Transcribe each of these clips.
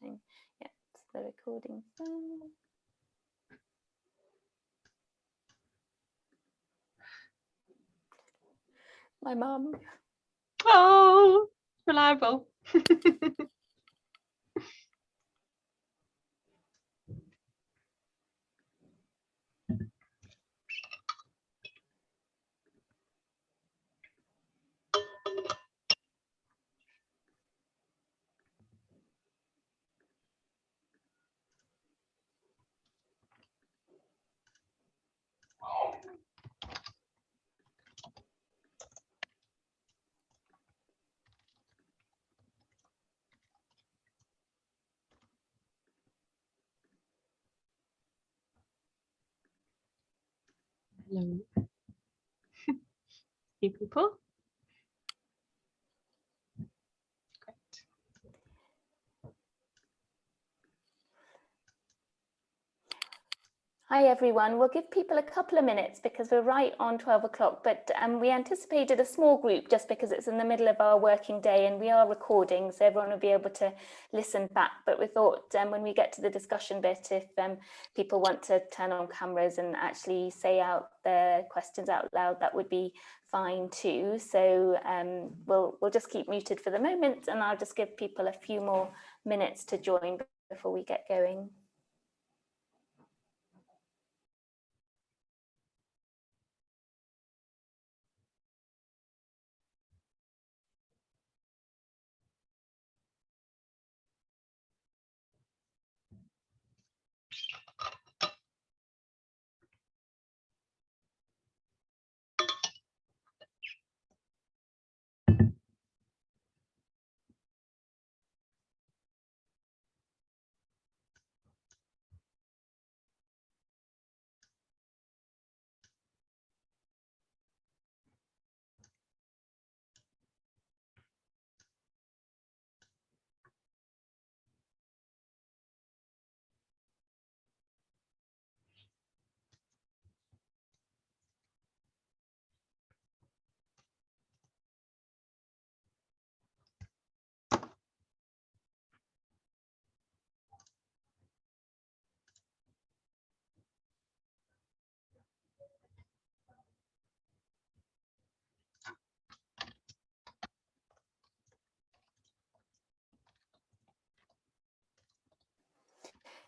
starting. Yeah, it's the recording. My mum. Oh, reliable. Hello. Few people. Great. Hi everyone, we'll give people a couple of minutes because we're right on 12 o'clock, but we anticipated a small group just because it's in the middle of our working day and we are recording, so everyone will be able to listen back. But we thought when we get to the discussion bit, if people want to turn on cameras and actually say out their questions out loud, that would be fine too. So we'll just keep muted for the moment and I'll just give people a few more minutes to join before we get going.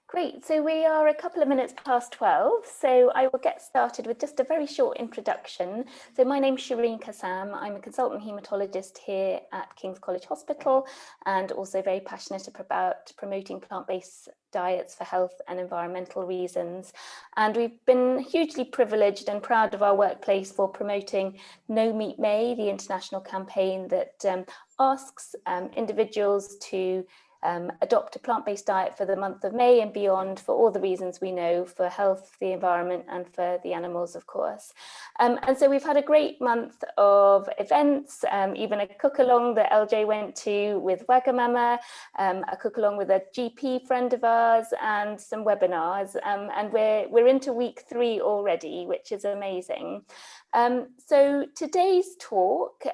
Great, so we are a couple of minutes past 12, so I will get started with just a very short introduction. So my name's Shireen Kassam, I'm a consultant haematologist here at King's College Hospital and also very passionate about promoting plant-based diets for health and environmental reasons. And we've been hugely privileged and proud of our workplace for promoting No Meat May, the international campaign that asks individuals to adopt a plant-based diet for the month of May and beyond for all the reasons we know, for health, the environment and for the animals, of course. And so we've had a great month of events, even a cook-along that LJ went to with Wagamama, a cook-along with a GP friend of ours and some webinars. And we're into week 3 already, which is amazing. So today's talk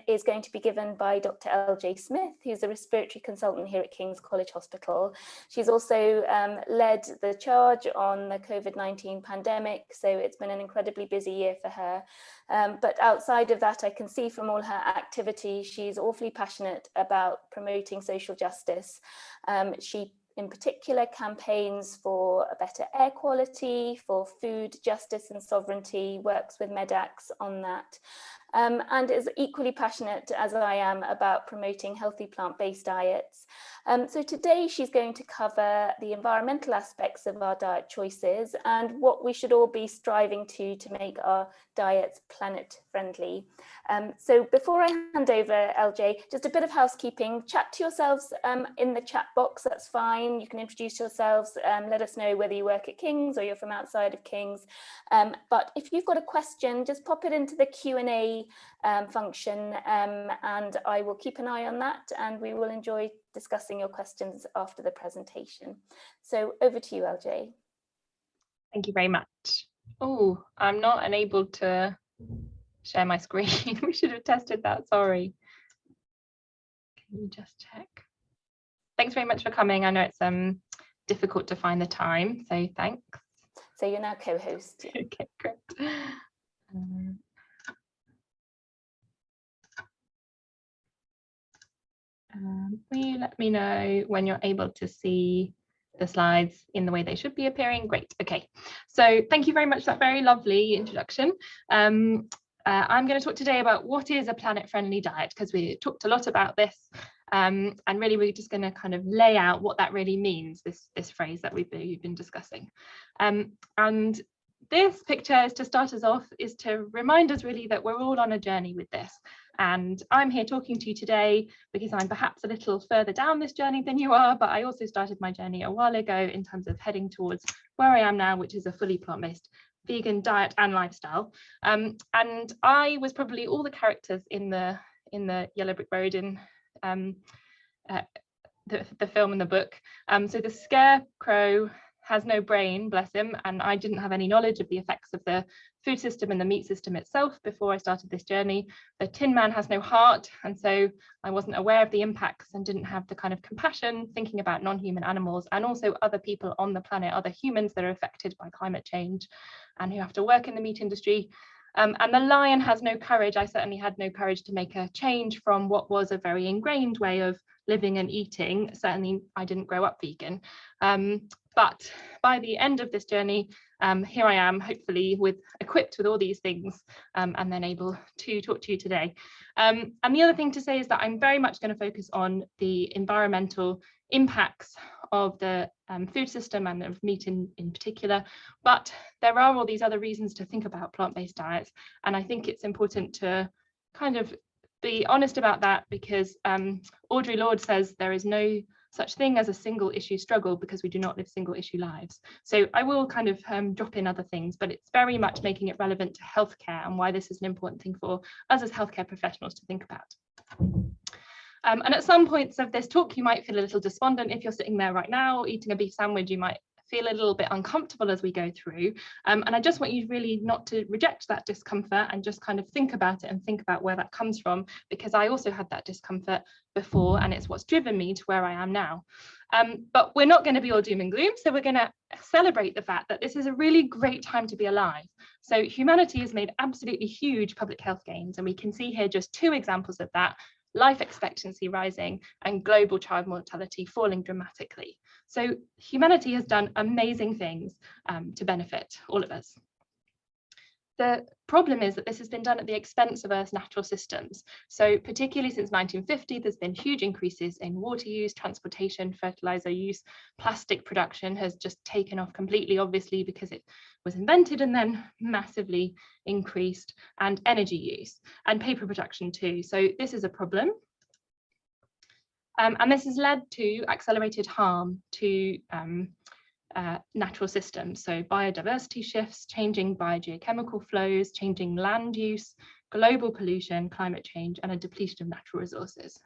is going to be given by Dr. LJ Smith, who's a respiratory consultant here at King's College Hospital. She's also led the charge on the COVID-19 pandemic, so it's been an incredibly busy year for her. But outside of that, I can see from all her activity, she's awfully passionate about promoting social justice. She in particular campaigns for a better air quality, for food justice and sovereignty, works with MEDACs on that, and is equally passionate as I am about promoting healthy plant-based diets. So today she's going to cover the environmental aspects of our diet choices and what we should all be striving to make our diets planet friendly. So before I hand over, LJ, just a bit of housekeeping. Chat to yourselves in the chat box, that's fine. You can introduce yourselves, let us know whether you work at King's or you're from outside of King's. But if you've got a question, just pop it into the Q&A function and I will keep an eye on that and we will enjoy discussing your questions after the presentation. So over to you, LJ. Thank you very much. Oh, I'm not enabled to share my screen. We should have tested that, sorry. Can you just check? thanks very much for coming. I know it's difficult to find the time, so thanks. So you're now co-host. Yeah. Okay, great. Will you let me know when you're able to see the slides in the way they should be appearing? Great. Okay, so thank you very much for that very lovely introduction. I'm going to talk today about what is a planet-friendly diet, because we talked a lot about this, and really we're just going to kind of lay out what that really means, this phrase that we've been discussing. And this picture, is to start us off, is to remind us really that we're all on a journey with this. And I'm here talking to you today because I'm perhaps a little further down this journey than you are, but I also started my journey a while ago in terms of heading towards where I am now, which is a fully plant-based vegan diet and lifestyle. And I was probably all the characters in the Yellow Brick Road in the film and the book. So the scarecrow has no brain, bless him, and I didn't have any knowledge of the effects of the food system and the meat system itself before I started this journey. The Tin Man has no heart, and so I wasn't aware of the impacts and didn't have the kind of compassion thinking about non-human animals and also other people on the planet, other humans that are affected by climate change and who have to work in the meat industry. And the lion has no courage. I certainly had no courage to make a change from what was a very ingrained way of living and eating. Certainly I didn't grow up vegan. But by the end of this journey, here I am, hopefully equipped with all these things, and then able to talk to you today. And the other thing to say is that I'm very much going to focus on the environmental impacts of the food system and of meat in particular, but there are all these other reasons to think about plant-based diets, and I think it's important to kind of be honest about that, because Audre Lorde says there is no such thing as a single issue struggle because we do not live single issue lives. So I will kind of drop in other things, but it's very much making it relevant to healthcare and why this is an important thing for us as healthcare professionals to think about. And at some points of this talk, you might feel a little despondent. If you're sitting there right now eating a beef sandwich, you might feel a little bit uncomfortable as we go through. And I just want you really not to reject that discomfort and just kind of think about it and think about where that comes from, because I also had that discomfort before and it's what's driven me to where I am now. But we're not going to be all doom and gloom. So we're going to celebrate the fact that this is a really great time to be alive. So humanity has made absolutely huge public health gains. And we can see here just two examples of that: life expectancy rising and global child mortality falling dramatically. So humanity has done amazing things to benefit all of us. The problem is that this has been done at the expense of Earth's natural systems. So particularly since 1950, there's been huge increases in water use, transportation, fertilizer use. Plastic production has just taken off completely, obviously, because it was invented and then massively increased, and energy use and paper production too. So this is a problem. And this has led to accelerated harm to natural systems. So biodiversity shifts, changing biogeochemical flows, changing land use, global pollution, climate change, and a depletion of natural resources.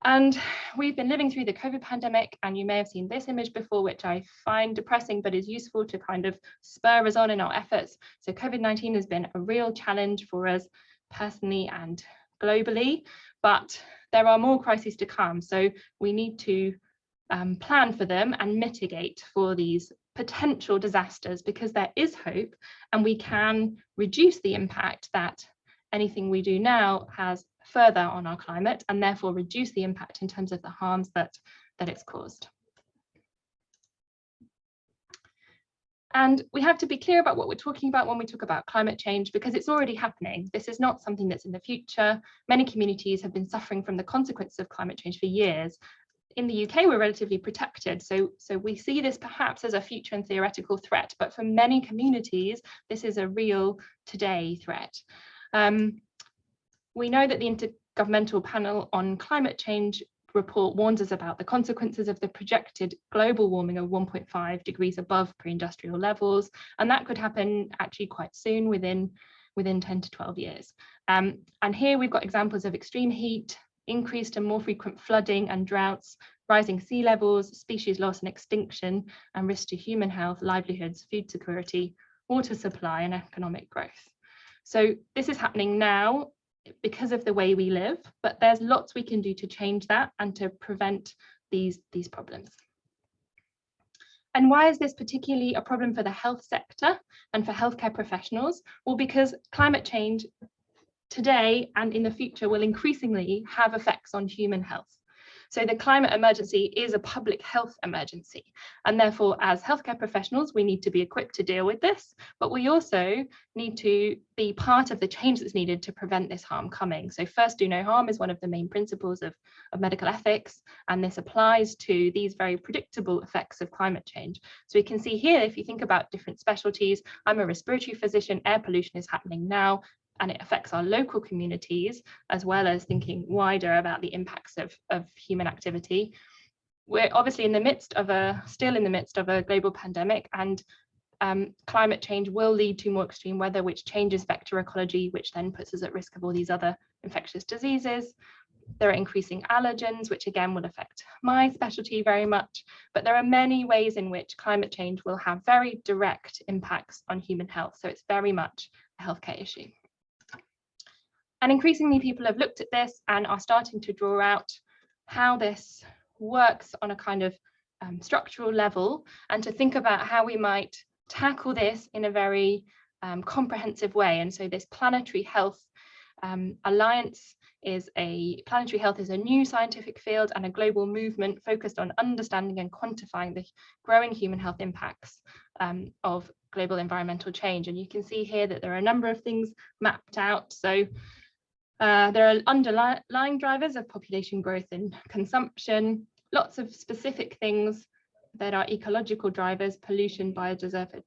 And we've been living through the COVID pandemic, and you may have seen this image before, which I find depressing, but is useful to kind of spur us on in our efforts. So COVID-19 has been a real challenge for us personally and globally, but there are more crises to come. So we need to plan for them and mitigate for these potential disasters, because there is hope and we can reduce the impact that anything we do now has further on our climate, and therefore reduce the impact in terms of the harms that it's caused. And we have to be clear about what we're talking about when we talk about climate change, because it's already happening. This is not something that's in the future. Many communities have been suffering from the consequences of climate change for years. In the UK, we're relatively protected, so we see this perhaps as a future and theoretical threat, but for many communities, this is a real today threat. We know that the Intergovernmental Panel on Climate Change report warns us about the consequences of the projected global warming of 1.5 degrees above pre-industrial levels, and that could happen actually quite soon, within 10 to 12 years. And here we've got examples of extreme heat, increased and more frequent flooding and droughts, rising sea levels, species loss and extinction, and risk to human health, livelihoods, food security, water supply, and economic growth. So this is happening now because of the way we live, but there's lots we can do to change that and to prevent these problems. And why is this particularly a problem for the health sector and for healthcare professionals? Well, because climate change today and in the future will increasingly have effects on human health. So the climate emergency is a public health emergency, and therefore as healthcare professionals we need to be equipped to deal with this, but we also need to be part of the change that's needed to prevent this harm coming. So first do no harm is one of the main principles of medical ethics, and this applies to these very predictable effects of climate change. So we can see here, if you think about different specialties, I'm a respiratory physician, air pollution is happening now, and it affects our local communities, as well as thinking wider about the impacts of human activity. We're obviously still in the midst of a global pandemic, and climate change will lead to more extreme weather, which changes vector ecology, which then puts us at risk of all these other infectious diseases. There are increasing allergens, which again will affect my specialty very much, but there are many ways in which climate change will have very direct impacts on human health. So it's very much a healthcare issue. And increasingly people have looked at this and are starting to draw out how this works on a kind of structural level, and to think about how we might tackle this in a very comprehensive way. And so this Planetary Health Alliance Planetary Health is a new scientific field and a global movement focused on understanding and quantifying the growing human health impacts of global environmental change. And you can see here that there are a number of things mapped out. So there are underlying drivers of population growth and consumption, lots of specific things that are ecological drivers: pollution, biodiversity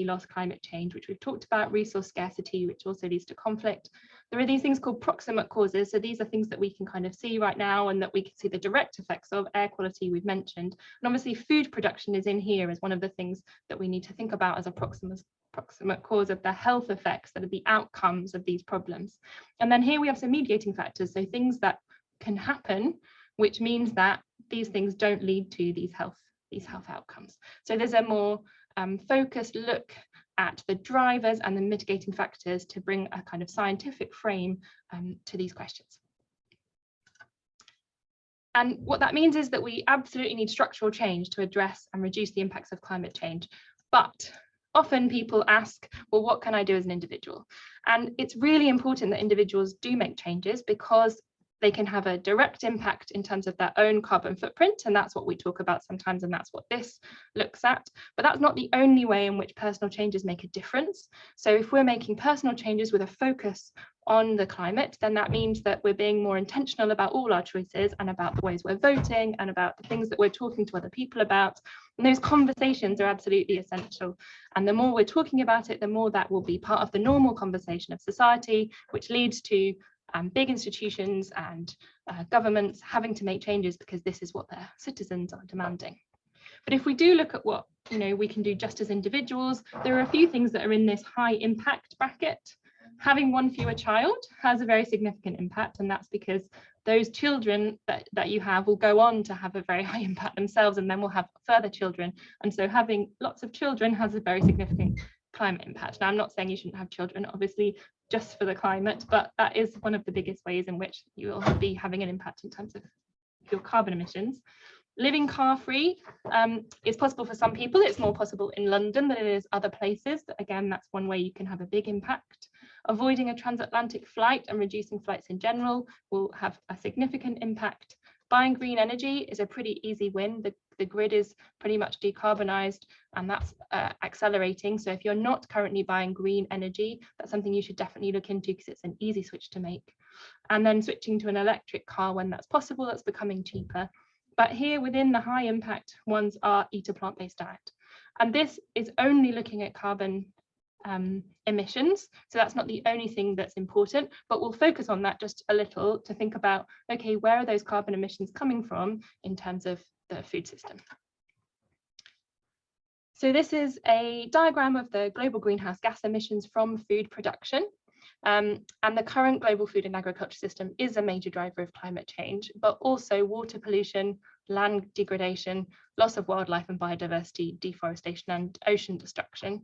loss, climate change, which we've talked about, resource scarcity, which also leads to conflict. There are these things called proximate causes. So these are things that we can kind of see right now and that we can see the direct effects of. Air quality we've mentioned. And obviously food production is in here as one of the things that we need to think about as a proximate cause of the health effects, that are the outcomes of these problems. And then here we have some mediating factors, so things that can happen, which means that these things don't lead to these health outcomes. So there's a more focused look at the drivers and the mitigating factors to bring a kind of scientific frame to these questions. And what that means is that we absolutely need structural change to address and reduce the impacts of climate change. But often people ask, well, what can I do as an individual? And it's really important that individuals do make changes, because they can have a direct impact in terms of their own carbon footprint, and that's what we talk about sometimes, and that's what this looks at. But that's not the only way in which personal changes make a difference. So if we're making personal changes with a focus on the climate, then that means that we're being more intentional about all our choices and about the ways we're voting and about the things that we're talking to other people about. And those conversations are absolutely essential. And the more we're talking about it, the more that will be part of the normal conversation of society, which leads to big institutions and governments having to make changes because this is what their citizens are demanding. But if we do look at what we can do just as individuals, there are a few things that are in this high impact bracket. Having one fewer child has a very significant impact, and that's because those children that you have will go on to have a very high impact themselves, and then we'll have further children. And so having lots of children has a very significant climate impact. Now, I'm not saying you shouldn't have children, obviously, just for the climate, but that is one of the biggest ways in which you will be having an impact in terms of your carbon emissions. Living car-free is possible for some people. It's more possible in London than it is other places. But again, that's one way you can have a big impact. Avoiding a transatlantic flight and reducing flights in general will have a significant impact. Buying green energy is a pretty easy win. The grid is pretty much decarbonised, and that's accelerating. So if you're not currently buying green energy, that's something you should definitely look into, because it's an easy switch to make. And then switching to an electric car when that's possible, that's becoming cheaper. But here within the high impact ones are eat a plant-based diet. And this is only looking at carbon emissions. So that's not the only thing that's important, but we'll focus on that just a little to think about, okay, where are those carbon emissions coming from in terms of the food system? So this is a diagram of the global greenhouse gas emissions from food production. And the current global food and agriculture system is a major driver of climate change, but also water pollution, land degradation, loss of wildlife and biodiversity, deforestation, and ocean destruction.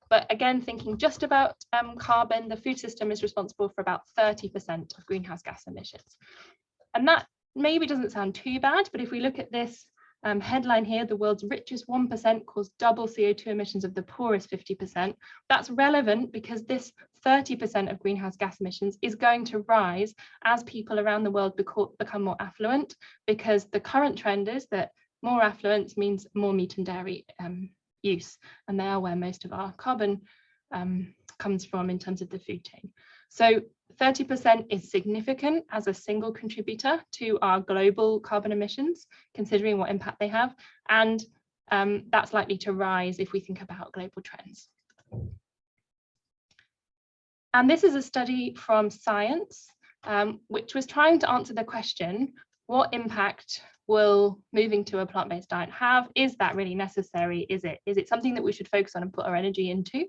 But again, thinking just about carbon, the food system is responsible for about 30% of greenhouse gas emissions. And that maybe doesn't sound too bad, but if we look at this headline here, the world's richest 1% cause double CO2 emissions of the poorest 50%. That's relevant because this 30% of greenhouse gas emissions is going to rise as people around the world become more affluent, because the current trend is that more affluence means more meat and dairy use, and they are where most of our carbon comes from in terms of the food chain. So 30% is significant as a single contributor to our global carbon emissions, considering what impact they have, and that's likely to rise if we think about global trends. And this is a study from Science, which was trying to answer the question, what impact will moving to a plant-based diet have? Is that really necessary? Is it something that we should focus on and put our energy into?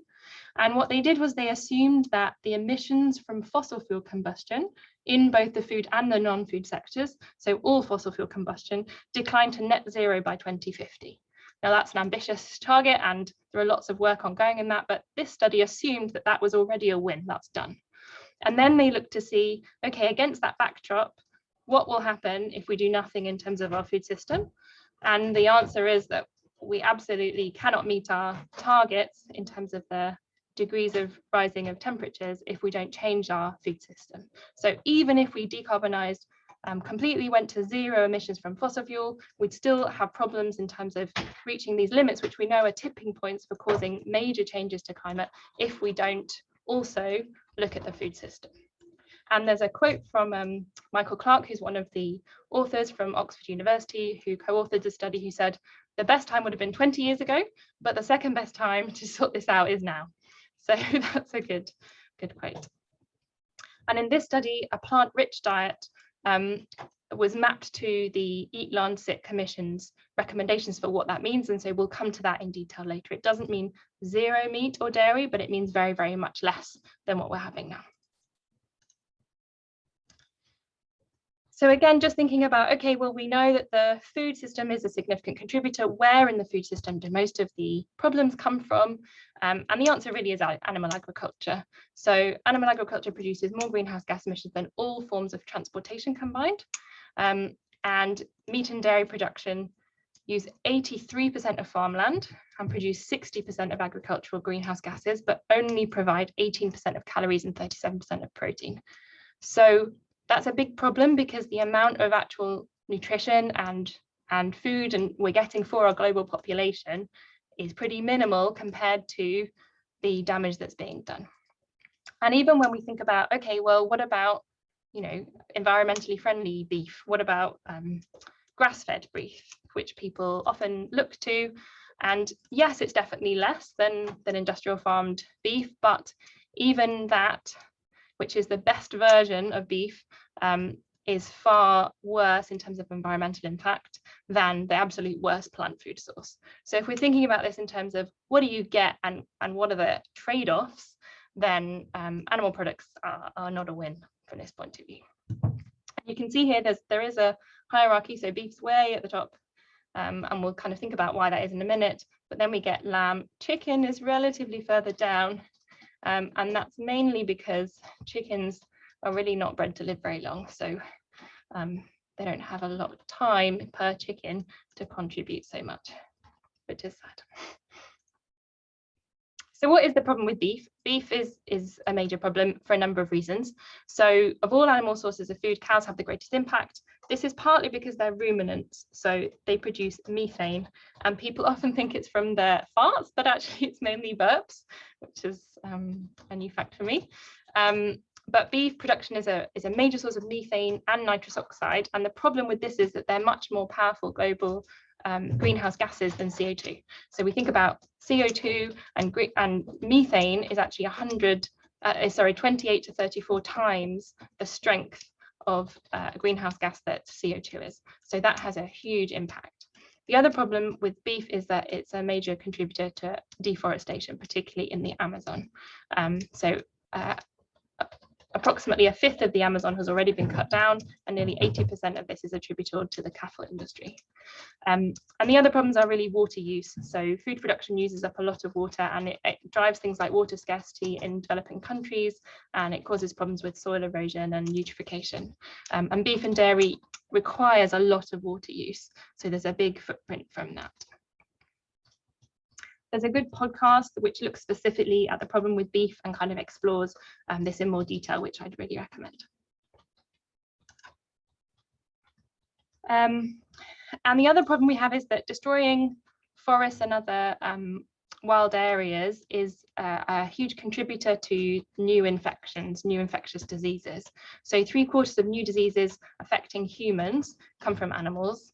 And what they did was they assumed that the emissions from fossil fuel combustion in both the food and the non-food sectors, so all fossil fuel combustion, declined to net zero by 2050. Now that's an ambitious target and there are lots of work ongoing in that, but this study assumed that that was already a win, that's done. And then they looked to see, okay, against that backdrop, what will happen if we do nothing in terms of our food system? And the answer is that we absolutely cannot meet our targets in terms of the degrees of rising of temperatures if we don't change our food system. So even if we decarbonized completely, went to zero emissions from fossil fuel, we'd still have problems in terms of reaching these limits, which we know are tipping points for causing major changes to climate if we don't also look at the food system. And there's a quote from Michael Clark, who's one of the authors from Oxford University, who co-authored the study, who said, the best time would have been 20 years ago, but the second best time to sort this out is now. So that's a good quote. And in this study, a plant-rich diet was mapped to the Eat, Learn, Sit Commission's recommendations for what that means. And so we'll come to that in detail later. It doesn't mean zero meat or dairy, but it means very, very much less than what we're having now. So again, just thinking about, okay, well, we know that the food system is a significant contributor. Where in the food system do most of the problems come from? And the answer really is animal agriculture. So animal agriculture produces more greenhouse gas emissions than all forms of transportation combined. And meat and dairy production use 83% of farmland and produce 60% of agricultural greenhouse gases, but only provide 18% of calories and 37% of protein. So that's a big problem because the amount of actual nutrition and food and we're getting for our global population is pretty minimal compared to the damage that's being done. And even when we think about, okay, well, what about, you know, environmentally friendly beef? What about grass-fed beef, which people often look to? And yes, it's definitely less than industrial farmed beef, but even that, which is the best version of beef, is far worse in terms of environmental impact than the absolute worst plant food source. So if we're thinking about this in terms of what do you get and what are the trade-offs, then animal products are not a win from this point of view. You can see here there is a hierarchy, so beef's way at the top, and we'll kind of think about why that is in a minute, but then we get lamb. Chicken is relatively further down, and that's mainly because chickens are really not bred to live very long, so they don't have a lot of time per chicken to contribute so much, which is sad. So what is the problem with beef? Beef is a major problem for a number of reasons. So of all animal sources of food, cows have the greatest impact. This is partly because they're ruminants, so they produce methane, and people often think it's from their farts, but actually it's mainly burps, which is a new fact for me. But beef production is a major source of methane and nitrous oxide, and the problem with this is that they're much more powerful global greenhouse gases than CO2. So we think about CO2 and methane is actually 28 to 34 times the strength of a greenhouse gas that CO2 is. So that has a huge impact. The other problem with beef is that it's a major contributor to deforestation, particularly in the Amazon. Approximately a fifth of the Amazon has already been cut down, and nearly 80% of this is attributable to the cattle industry. And the other problems are really water use. So food production uses up a lot of water, and it drives things like water scarcity in developing countries, and it causes problems with soil erosion and eutrophication. And beef and dairy requires a lot of water use, so there's a big footprint from that. There's a good podcast which looks specifically at the problem with beef and kind of explores this in more detail, which I'd really recommend. And the other problem we have is that destroying forests and other wild areas is a huge contributor to new infections, new infectious diseases. So 3/4 of new diseases affecting humans come from animals,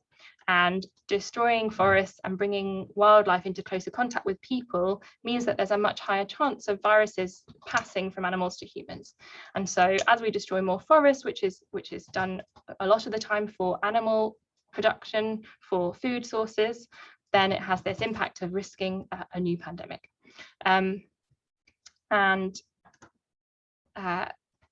and destroying forests and bringing wildlife into closer contact with people means that there's a much higher chance of viruses passing from animals to humans. And so as we destroy more forests, which is done a lot of the time for animal production, for food sources, then it has this impact of risking a new pandemic.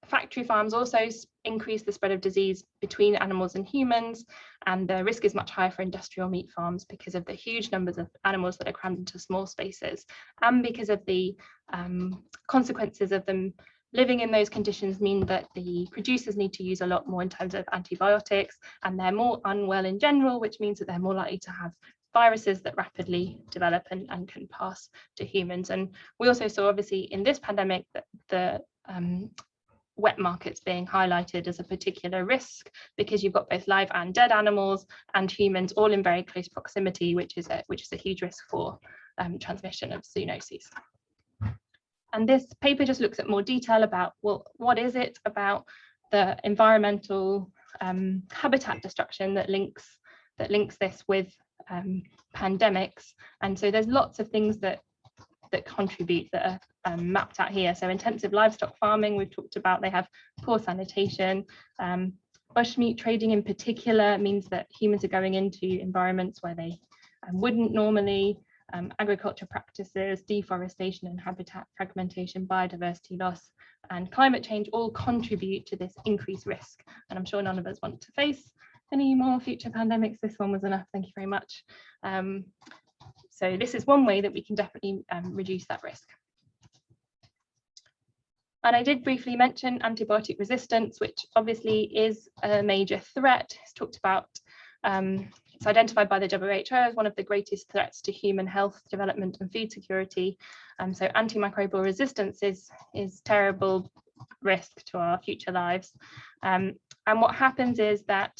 Factory farms also increase the spread of disease between animals and humans, and the risk is much higher for industrial meat farms because of the huge numbers of animals that are crammed into small spaces, and because of the consequences of them living in those conditions mean that the producers need to use a lot more in terms of antibiotics, and they're more unwell in general, which means that they're more likely to have viruses that rapidly develop and can pass to humans. And we also saw, obviously, in this pandemic that the wet markets being highlighted as a particular risk, because you've got both live and dead animals and humans all in very close proximity, which is a huge risk for transmission of zoonoses. And this paper just looks at more detail about, well, what is it about the environmental habitat destruction that links this with pandemics. And so there's lots of things that contribute that are mapped out here. So intensive livestock farming, we've talked about, they have poor sanitation. Bushmeat trading in particular means that humans are going into environments where they wouldn't normally. Agriculture practices, deforestation and habitat fragmentation, biodiversity loss, and climate change all contribute to this increased risk. And I'm sure none of us want to face any more future pandemics. This one was enough, thank you very much. So this is one way that we can definitely reduce that risk. And I did briefly mention antibiotic resistance, which obviously is a major threat. It's talked about, it's identified by the WHO as one of the greatest threats to human health, development and food security. So antimicrobial resistance is terrible risk to our future lives. And what happens is that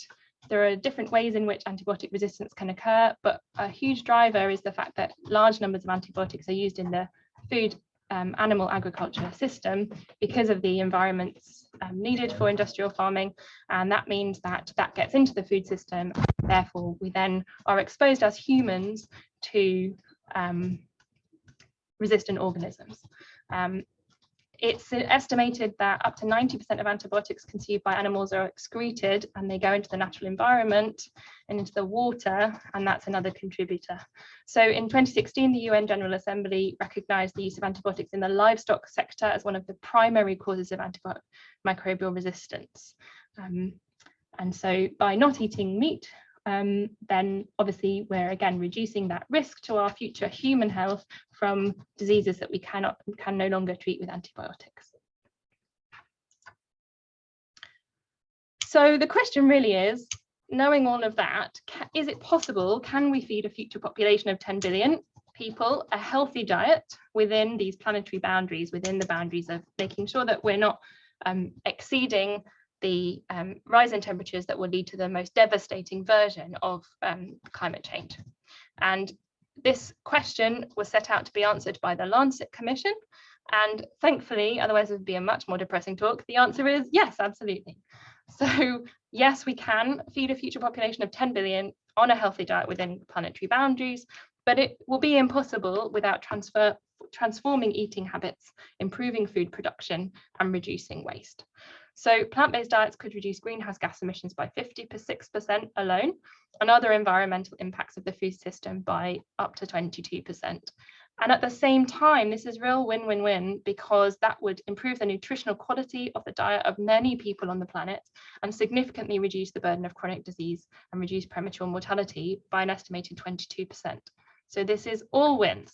there are different ways in which antibiotic resistance can occur, but a huge driver is the fact that large numbers of antibiotics are used in the food animal agriculture system because of the environments needed for industrial farming, and that means that gets into the food system. Therefore, we then are exposed as humans to resistant organisms. It's estimated that up to 90% of antibiotics consumed by animals are excreted, and they go into the natural environment and into the water, and that's another contributor. So in 2016, the UN General Assembly recognized the use of antibiotics in the livestock sector as one of the primary causes of antimicrobial resistance. And so by not eating meat, then obviously we're again reducing that risk to our future human health from diseases that we can no longer treat with antibiotics. So the question really is, knowing all of that, is it possible, can we feed a future population of 10 billion people a healthy diet within these planetary boundaries, within the boundaries of making sure that we're not exceeding the rise in temperatures that will lead to the most devastating version of climate change? And this question was set out to be answered by the Lancet Commission, and thankfully, otherwise it would be a much more depressing talk, the answer is yes, absolutely. So yes, we can feed a future population of 10 billion on a healthy diet within planetary boundaries, but it will be impossible without transforming eating habits, improving food production and reducing waste. So plant-based diets could reduce greenhouse gas emissions by 56% alone, and other environmental impacts of the food system by up to 22%. And at the same time, this is real win-win-win, because that would improve the nutritional quality of the diet of many people on the planet and significantly reduce the burden of chronic disease and reduce premature mortality by an estimated 22%. So this is all wins.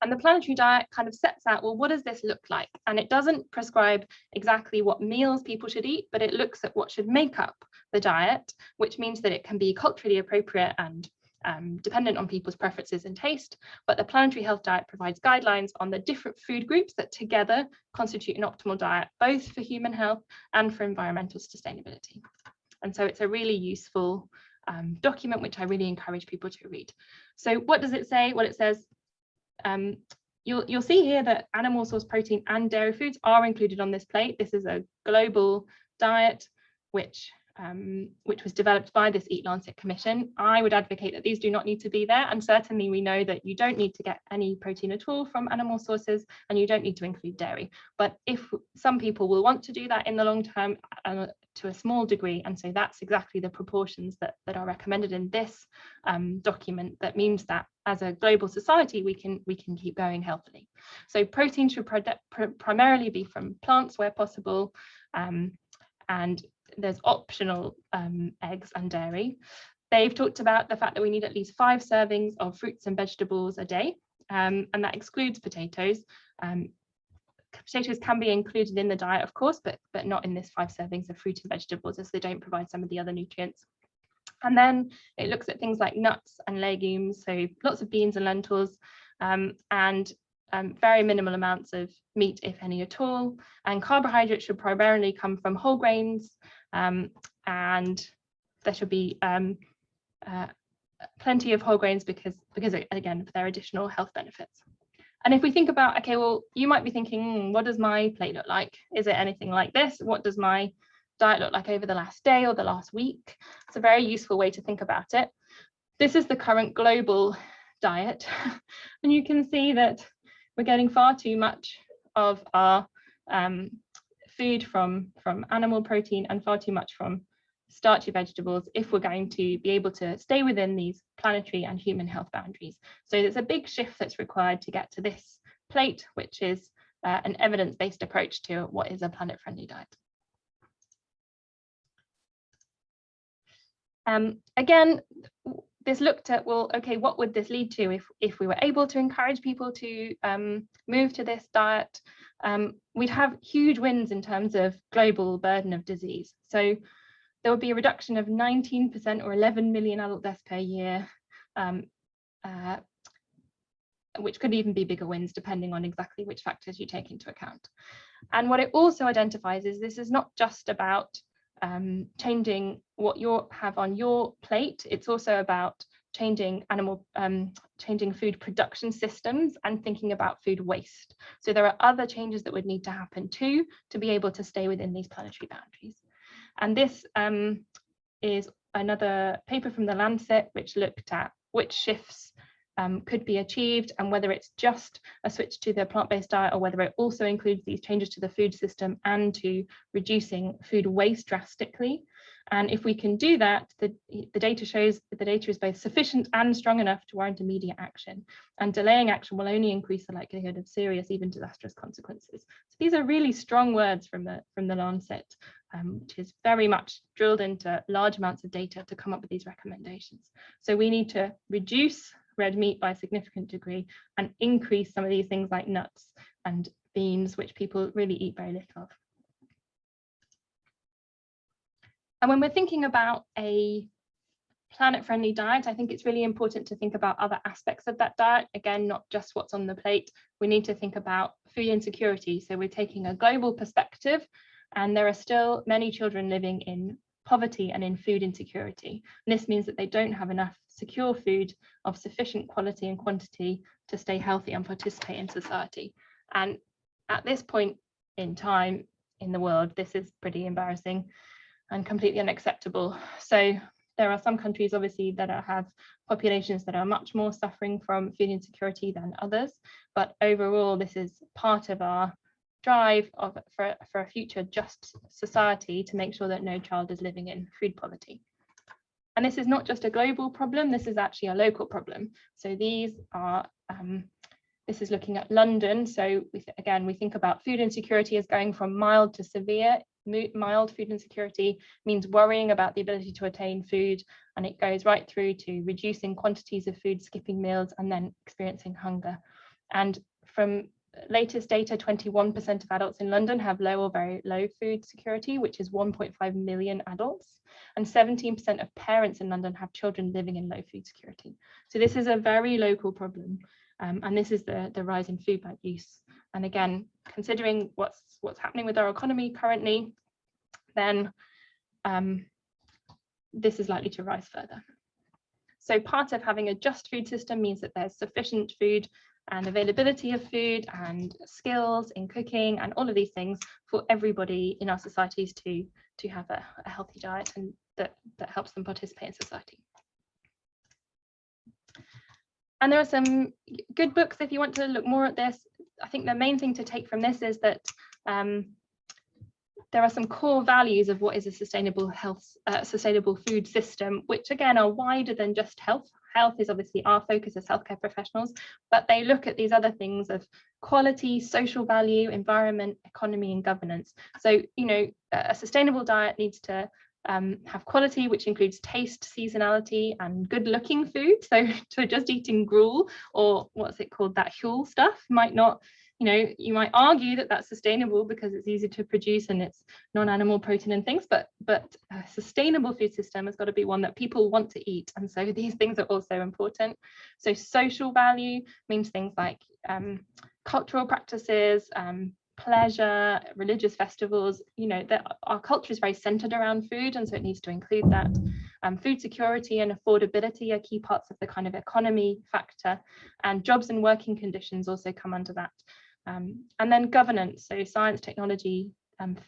And the planetary diet kind of sets out, well, what does this look like? And it doesn't prescribe exactly what meals people should eat, but it looks at what should make up the diet, which means that it can be culturally appropriate and dependent on people's preferences and taste. But the planetary health diet provides guidelines on the different food groups that together constitute an optimal diet, both for human health and for environmental sustainability. And so it's a really useful document, which I really encourage people to read. So what does it say? Well, it says, you'll see here that animal source protein and dairy foods are included on this plate. This is a global diet which was developed by this Eat Lancet Commission. I would advocate that these do not need to be there, and certainly we know that you don't need to get any protein at all from animal sources, and you don't need to include dairy. But if some people will want to do that in the long term to a small degree, and so that's exactly the proportions that are recommended in this document, that means that as a global society we can keep going healthily. So protein should primarily be from plants where possible, and there's optional eggs and dairy. They've talked about the fact that we need at least 5 servings of fruits and vegetables a day, and that excludes potatoes. Potatoes can be included in the diet, of course, but not in this 5 servings of fruit and vegetables, as they don't provide some of the other nutrients. And then it looks at things like nuts and legumes, so lots of beans and lentils, and very minimal amounts of meat, if any at all. And carbohydrates should primarily come from whole grains, and there should be plenty of whole grains because again, of their additional health benefits. And if we think about, okay, well, you might be thinking, what does my plate look like? Is it anything like this? What does my diet look like over the last day or the last week? It's a very useful way to think about it. This is the current global diet, and you can see that we're getting far too much of our food from animal protein and far too much from starchy vegetables if we're going to be able to stay within these planetary and human health boundaries. So there's a big shift that's required to get to this plate, which is an evidence-based approach to what is a planet-friendly diet. Again, this looked at, well, okay, what would this lead to if we were able to encourage people to move to this diet? We'd have huge wins in terms of global burden of disease. So there would be a reduction of 19% or 11 million adult deaths per year, which could even be bigger wins depending on exactly which factors you take into account. And what it also identifies is this is not just about changing what you have on your plate. It's also about changing changing food production systems and thinking about food waste. So there are other changes that would need to happen too to be able to stay within these planetary boundaries. And this is another paper from the Lancet, which looked at which shifts could be achieved and whether it's just a switch to the plant-based diet or whether it also includes these changes to the food system and to reducing food waste drastically. And if we can do that, the data shows that the data is both sufficient and strong enough to warrant immediate action. And delaying action will only increase the likelihood of serious, even disastrous consequences. So these are really strong words from the Lancet, which is very much drilled into large amounts of data to come up with these recommendations. So we need to reduce red meat by a significant degree and increase some of these things like nuts and beans, which people really eat very little of. And when we're thinking about a planet-friendly diet, I think it's really important to think about other aspects of that diet. Again, not just what's on the plate. We need to think about food insecurity. So we're taking a global perspective, and there are still many children living in poverty and in food insecurity. And this means that they don't have enough secure food of sufficient quality and quantity to stay healthy and participate in society. And at this point in time in the world, this is pretty embarrassing and completely unacceptable. So there are some countries obviously that have populations that are much more suffering from food insecurity than others, but overall this is part of our drive for a future just society to make sure that no child is living in food poverty. And this is not just a global problem, this is actually a local problem. So these are This is looking at London. So again, we think about food insecurity as going from mild to severe. Mild food insecurity means worrying about the ability to attain food, and it goes right through to reducing quantities of food, skipping meals, and then experiencing hunger. And from latest data, 21% of adults in London have low or very low food security, which is 1.5 million adults. And 17% of parents in London have children living in low food security. So this is a very local problem. And this is the rise in food bank use. And again, considering what's happening with our economy currently, then this is likely to rise further. So part of having a just food system means that there's sufficient food and availability of food and skills in cooking and all of these things for everybody in our societies to have a healthy diet, and that helps them participate in society. And there are some good books if you want to look more at this. I think the main thing to take from this is that there are some core values of what is a sustainable food system, which again are wider than just health. Health is obviously our focus as healthcare professionals, but they look at these other things of quality, social value, environment, economy, and governance. So, you know, a sustainable diet needs to have quality, which includes taste, seasonality, and good looking food. So just eating gruel, or what's it called, that huel stuff, might not, you know, you might argue that that's sustainable because it's easy to produce and it's non-animal protein and things, but a sustainable food system has got to be one that people want to eat. And so these things are also important. So social value means things like cultural practices, pleasure, religious festivals. You know, that our culture is very centered around food, and so it needs to include that. Food security and affordability are key parts of the kind of economy factor, and jobs and working conditions also come under that. And then governance, so science, technology,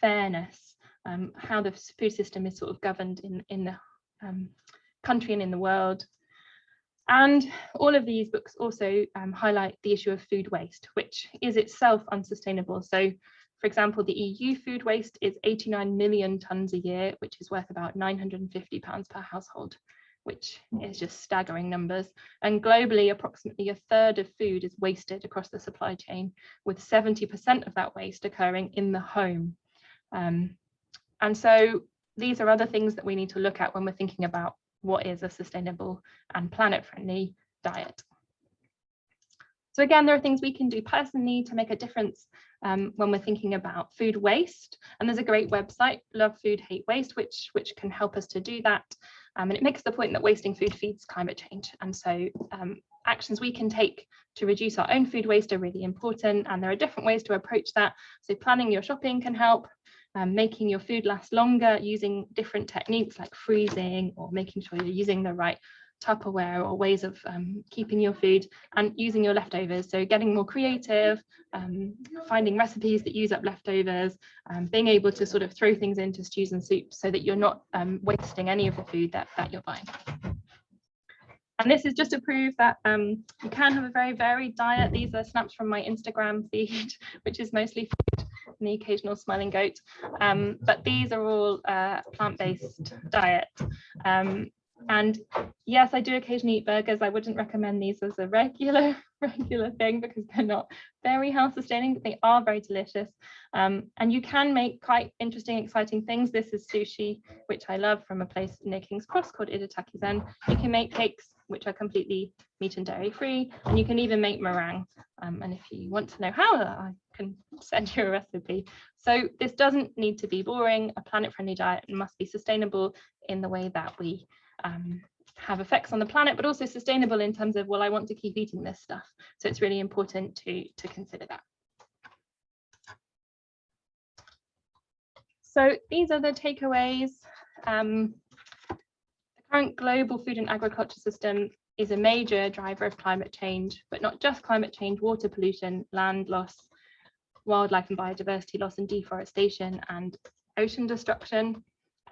fairness, how the food system is sort of governed in the country and in the world. And all of these books also highlight the issue of food waste, which is itself unsustainable. So, for example, the EU food waste is 89 million tonnes a year, which is worth about £950 per household, which is just staggering numbers. And globally, approximately a third of food is wasted across the supply chain, with 70% of that waste occurring in the home. And so these are other things that we need to look at when we're thinking about what is a sustainable and planet-friendly diet. So again, there are things we can do personally to make a difference when we're thinking about food waste. And there's a great website, Love Food, Hate Waste, which can help us to do that. And it makes the point that wasting food feeds climate change. And so actions we can take to reduce our own food waste are really important. And there are different ways to approach that. So planning your shopping can help. Making your food last longer using different techniques like freezing, or making sure you're using the right Tupperware or ways of keeping your food, and using your leftovers. So getting more creative, finding recipes that use up leftovers, being able to sort of throw things into stews and soups so that you're not wasting any of the food that you're buying. And this is just to prove that you can have a very varied diet. These are snaps from my Instagram feed, which is mostly food and the occasional smiling goat. But these are all plant-based diet. And yes, I do occasionally eat burgers. I wouldn't recommend these as a regular thing because they're not very health sustaining, but they are very delicious. And you can make quite interesting, exciting things. This is sushi, which I love, from a place near King's Cross called Idotaki Zen. You can make cakes, which are completely meat and dairy free, and you can even make meringue. And if you want to know how, I can send you a recipe. So this doesn't need to be boring. A planet-friendly diet must be sustainable in the way that we have effects on the planet, but also sustainable in terms of, well, I want to keep eating this stuff. So it's really important to consider that. So these are the takeaways. The current global food and agriculture system is a major driver of climate change, but not just climate change, water pollution, land loss, wildlife and biodiversity loss, and deforestation, and ocean destruction.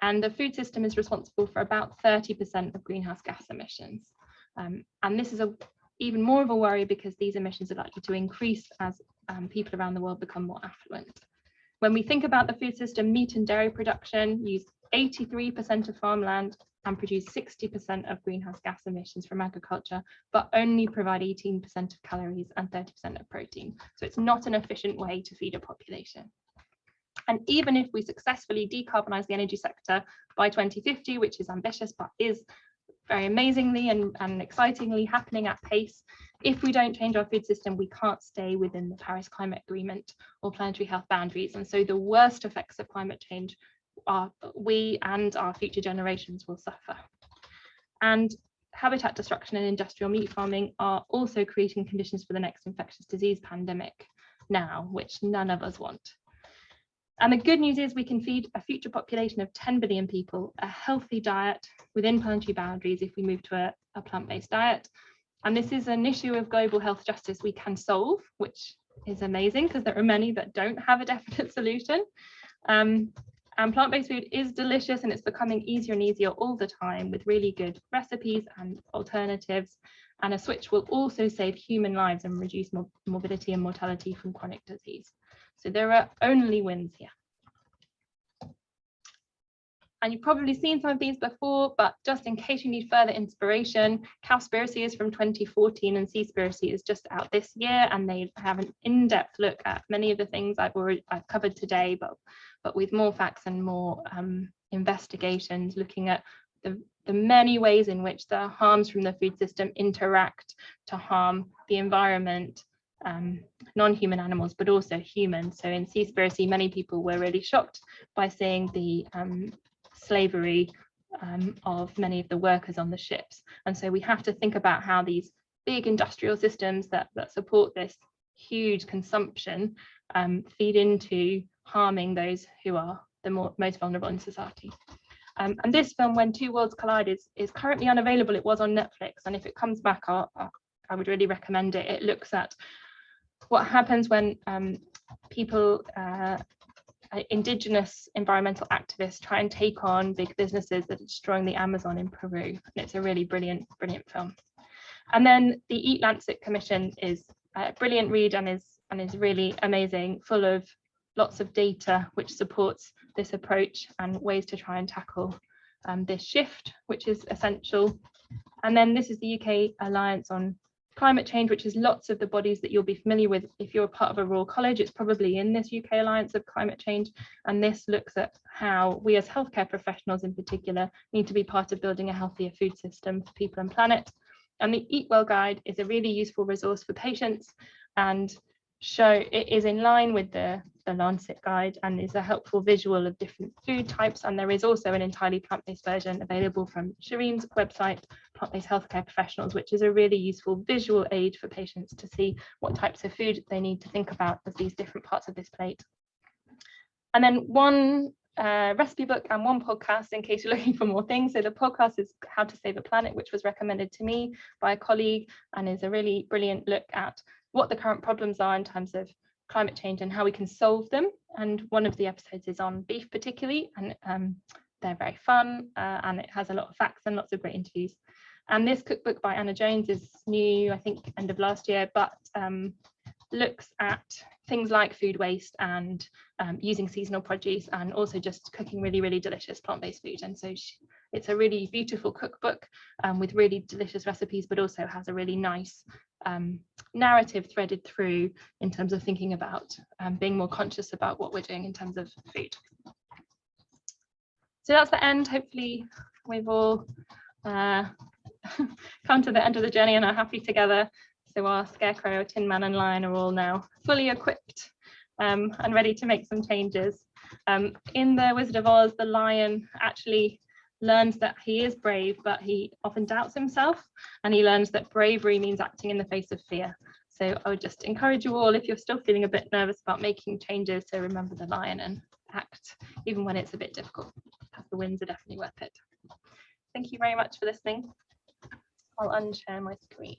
And the food system is responsible for about 30% of greenhouse gas emissions. And this is even more of a worry because these emissions are likely to increase as people around the world become more affluent. When we think about the food system, meat and dairy production use 83% of farmland, and produce 60% of greenhouse gas emissions from agriculture, but only provide 18% of calories and 30% of protein. So it's not an efficient way to feed a population. And even if we successfully decarbonize the energy sector by 2050, which is ambitious, but is very amazingly and excitingly happening at pace, if we don't change our food system, we can't stay within the Paris Climate Agreement or planetary health boundaries. And so the worst effects of climate change we and our future generations will suffer. And habitat destruction and industrial meat farming are also creating conditions for the next infectious disease pandemic now, which none of us want. And the good news is we can feed a future population of 10 billion people a healthy diet within planetary boundaries if we move to a plant-based diet. And this is an issue of global health justice we can solve, which is amazing because there are many that don't have a definite solution. And plant-based food is delicious, and it's becoming easier and easier all the time with really good recipes and alternatives. And a switch will also save human lives and reduce morbidity and mortality from chronic disease. So there are only wins here. And you've probably seen some of these before, but just in case you need further inspiration, Cowspiracy is from 2014 and Seaspiracy is just out this year, and they have an in-depth look at many of the things I've covered today, but with more facts and more investigations, looking at the many ways in which the harms from the food system interact to harm the environment, non-human animals, but also humans. So in Seaspiracy, many people were really shocked by seeing the slavery of many of the workers on the ships. And so we have to think about how these big industrial systems that support this huge consumption feed into harming those who are the most vulnerable in society. And this film, When Two Worlds Collide, is currently unavailable. It was on Netflix, and if it comes back, I would really recommend it. It looks at what happens when people, indigenous environmental activists, try and take on big businesses that are destroying the Amazon in Peru. And it's a really brilliant film. And then the Eat Lancet Commission is a brilliant read and is really amazing, full of lots of data which supports this approach and ways to try and tackle this shift, which is essential. And then this is the UK Alliance on Climate Change, which is lots of the bodies that you'll be familiar with. If you're a part of a Royal College, it's probably in this UK Alliance of Climate Change. And this looks at how we as healthcare professionals in particular need to be part of building a healthier food system for people and planet. And the Eat Well Guide is a really useful resource for patients, and it is in line with the Lancet Guide and is a helpful visual of different food types. And there is also an entirely plant-based version available from Shireen's website, Plant-Based Healthcare Professionals, which is a really useful visual aid for patients to see what types of food they need to think about as these different parts of this plate. And then one recipe book and one podcast in case you're looking for more things. So the podcast is How to Save a Planet, which was recommended to me by a colleague and is a really brilliant look at what the current problems are in terms of climate change and how we can solve them. And one of the episodes is on beef particularly, and they're very fun and it has a lot of facts and lots of great interviews. And this cookbook by Anna Jones is new, I think end of last year, but looks at things like food waste and using seasonal produce, and also just cooking really, really delicious plant-based food. And so it's a really beautiful cookbook with really delicious recipes, but also has a really nice narrative threaded through in terms of thinking about being more conscious about what we're doing in terms of food. So that's the end. Hopefully we've all come to the end of the journey and are happy together. So our Scarecrow, Tin Man and Lion are all now fully equipped and ready to make some changes. In The Wizard of Oz, the lion actually learns that he is brave, but he often doubts himself, and he learns that bravery means acting in the face of fear. So I would just encourage you all, if you're still feeling a bit nervous about making changes, to remember the lion and act even when it's a bit difficult, because the wins are definitely worth it. Thank you very much for listening. I'll unshare my screen.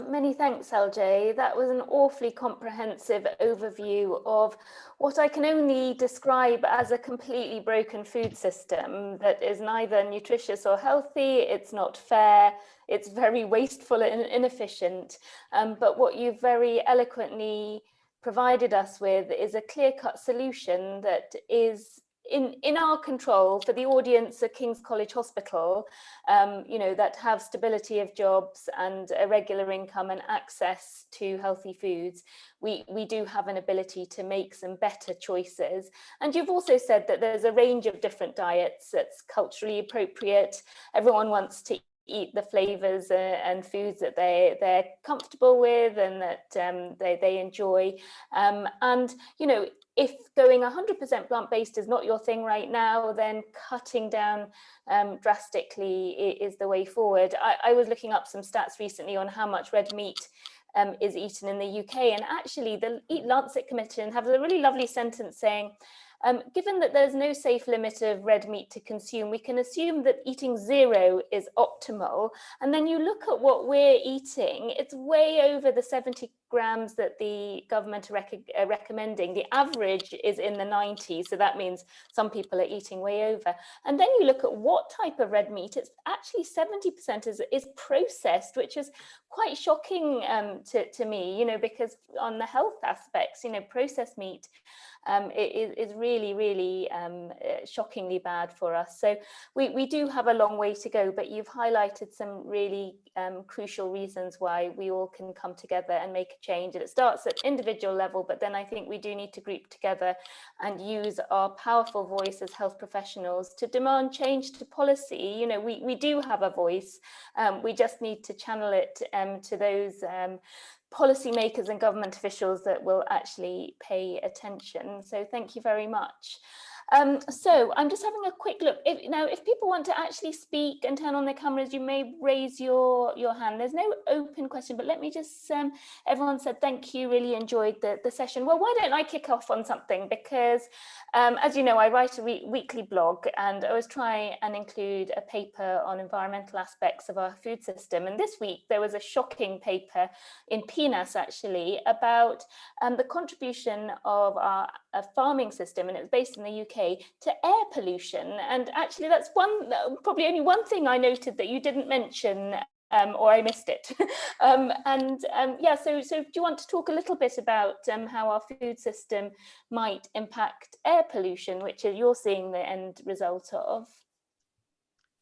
Many thanks, LJ. That was an awfully comprehensive overview of what I can only describe as a completely broken food system that is neither nutritious or healthy, it's not fair, it's very wasteful and inefficient. But what you've very eloquently provided us with is a clear-cut solution that is in our control. For the audience at King's College Hospital, you know, that have stability of jobs and a regular income and access to healthy foods, we do have an ability to make some better choices. And you've also said that there's a range of different diets that's culturally appropriate. Everyone wants to eat the flavors and foods that they're comfortable with and that they enjoy. And, you know, if going 100% plant-based is not your thing right now, then cutting down drastically is the way forward. I was looking up some stats recently on how much red meat is eaten in the UK, and actually the Eat Lancet Commission have a really lovely sentence saying, given that there's no safe limit of red meat to consume, we can assume that eating 0 is optimal. And then you look at what we're eating, it's way over the 70 grams that the government are recommending. The average is in the 90s, so that means some people are eating way over. And then you look at what type of red meat, it's actually 70% is processed, which is quite shocking to me, you know, because on the health aspects, you know, processed meat is really, really shockingly bad for us. So we do have a long way to go, but you've highlighted some really crucial reasons why we all can come together and make a change. And it starts at individual level, but then I think we do need to group together and use our powerful voice as health professionals to demand change to policy. You know, we do have a voice. We just need to channel it to those policymakers and government officials that will actually pay attention. So thank you very much. So I'm just having a quick look. If people want to actually speak and turn on their cameras, you may raise your hand. There's no open question, but let me just, everyone said thank you, really enjoyed the session. Well, why don't I kick off on something? Because as you know, I write a weekly blog, and I always try and include a paper on environmental aspects of our food system. And this week there was a shocking paper in PNAS actually about the contribution of our farming system, and it was based in the UK, to air pollution. And actually that's probably only one thing I noted that you didn't mention, or I missed it. Yeah, so do you want to talk a little bit about how our food system might impact air pollution, which you're seeing the end result of?